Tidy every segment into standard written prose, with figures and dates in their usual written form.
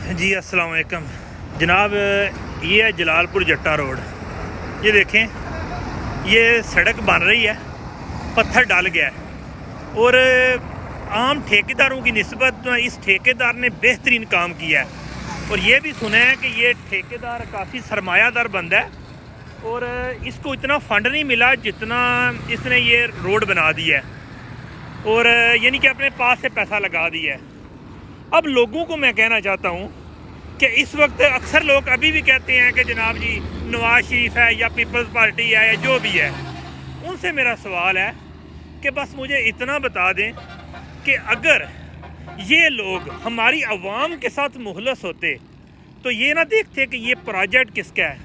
جی السلام علیکم جناب، یہ ہے جلالپور جٹا روڈ۔ یہ دیکھیں، یہ سڑک بن رہی ہے، پتھر ڈال گیا ہے اور عام ٹھیکیداروں کی نسبت اس ٹھیکیدار نے بہترین کام کیا ہے۔ اور یہ بھی سنا ہے کہ یہ ٹھیکیدار کافی سرمایہ دار بندہ ہے اور اس کو اتنا فنڈ نہیں ملا جتنا اس نے یہ روڈ بنا دیا ہے، اور یعنی کہ اپنے پاس سے پیسہ لگا دیا ہے۔ اب لوگوں کو میں کہنا چاہتا ہوں کہ اس وقت اکثر لوگ ابھی بھی کہتے ہیں کہ جناب جی نواز شریف ہے یا پیپلز پارٹی ہے یا جو بھی ہے، ان سے میرا سوال ہے کہ بس مجھے اتنا بتا دیں کہ اگر یہ لوگ ہماری عوام کے ساتھ مخلص ہوتے تو یہ نہ دیکھتے کہ یہ پروجیکٹ کس کا ہے،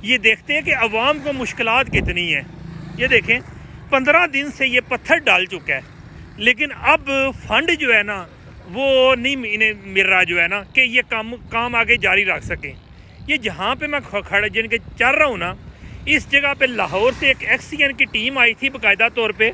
یہ دیکھتے ہیں کہ عوام کو مشکلات کتنی ہیں۔ یہ دیکھیں 15 دن سے یہ پتھر ڈال چکا ہے، لیکن اب فنڈ جو ہے نا وہ نہیں مل رہا جو ہے نا کہ یہ کام آگے جاری رکھ سکیں۔ یہ جہاں پہ میں کھڑا جن کے چل رہا ہوں نا، اس جگہ پہ لاہور سے ایک ایکسین کی ٹیم آئی تھی باقاعدہ طور پہ،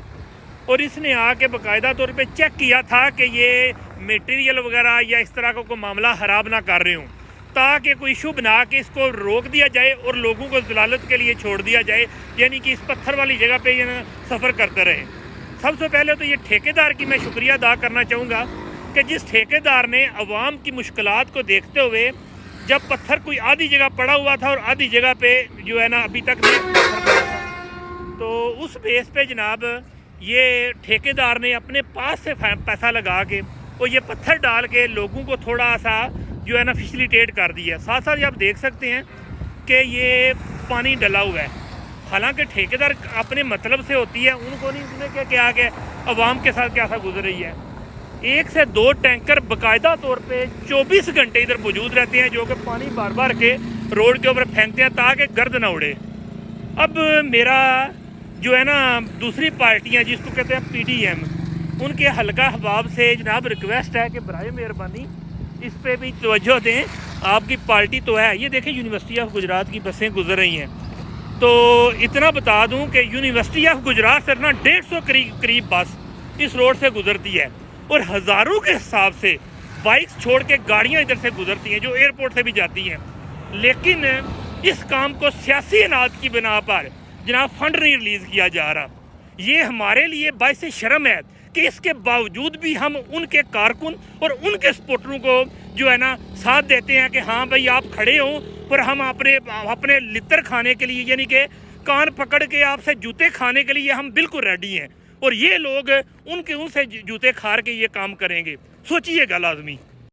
اور اس نے آ کے باقاعدہ طور پہ چیک کیا تھا کہ یہ میٹیریل وغیرہ یا اس طرح کا کوئی معاملہ خراب نہ کر رہے ہوں، تاکہ کوئی ایشو بنا کے اس کو روک دیا جائے اور لوگوں کو ضلالت کے لیے چھوڑ دیا جائے، یعنی کہ اس پتھر والی جگہ پہ یہ سفر کرتے رہیں۔ سب سے پہلے تو یہ ٹھیکیدار کی میں شکریہ ادا کرنا چاہوں گا کہ جس ٹھیکیدار نے عوام کی مشکلات کو دیکھتے ہوئے، جب پتھر کوئی آدھی جگہ پڑا ہوا تھا اور آدھی جگہ پہ جو ہے نا ابھی تک نہیں پتھر پڑا تھا، تو اس بیس پہ جناب یہ ٹھیکیدار نے اپنے پاس سے پیسہ لگا کے اور یہ پتھر ڈال کے لوگوں کو تھوڑا سا جو ہے نا فیسیلیٹیٹ کر دیا۔ ساتھ ساتھ آپ دیکھ سکتے ہیں کہ یہ پانی ڈلا ہوا ہے، حالانکہ ٹھیکیدار اپنے مطلب سے ہوتی ہے، ان کو نہیں انہیں کیا کہ عوام کے ساتھ کیسا گزر رہی ہے۔ 1 سے 2 ٹینکر باقاعدہ طور پہ 24 گھنٹے ادھر موجود رہتے ہیں، جو کہ پانی بار بار کے روڈ کے اوپر پھینکتے ہیں تاکہ گرد نہ اڑے۔ اب میرا جو ہے نا دوسری پارٹیاں جس کو کہتے ہیں پی ڈی ایم، ان کے حلقہ احباب سے جناب ریکویسٹ ہے کہ برائے مہربانی اس پہ بھی توجہ دیں۔ آپ کی پارٹی تو ہے، یہ دیکھیں یونیورسٹی آف گجرات کی بسیں گزر رہی ہیں، تو اتنا بتا دوں کہ یونیورسٹی آف گجرات سے نا 150 قریب بس اس روڈ سے گزرتی ہے، اور ہزاروں کے حساب سے بائکس چھوڑ کے گاڑیاں ادھر سے گزرتی ہیں جو ایئرپورٹ سے بھی جاتی ہیں، لیکن اس کام کو سیاسی اناج کی بنا پر جناب فنڈ نہیں ریلیز کیا جا رہا۔ یہ ہمارے لیے باعث شرم ہے کہ اس کے باوجود بھی ہم ان کے کارکن اور ان کے سپورٹروں کو جو ہے نا ساتھ دیتے ہیں کہ ہاں بھائی آپ کھڑے ہوں، پر ہم اپنے لتر کھانے کے لیے، یعنی کہ کان پکڑ کے آپ سے جوتے کھانے کے لیے ہم بالکل ریڈی ہیں، اور یہ لوگ ان سے جوتے کھار کے یہ کام کریں گے۔ سوچئے گا لازمی۔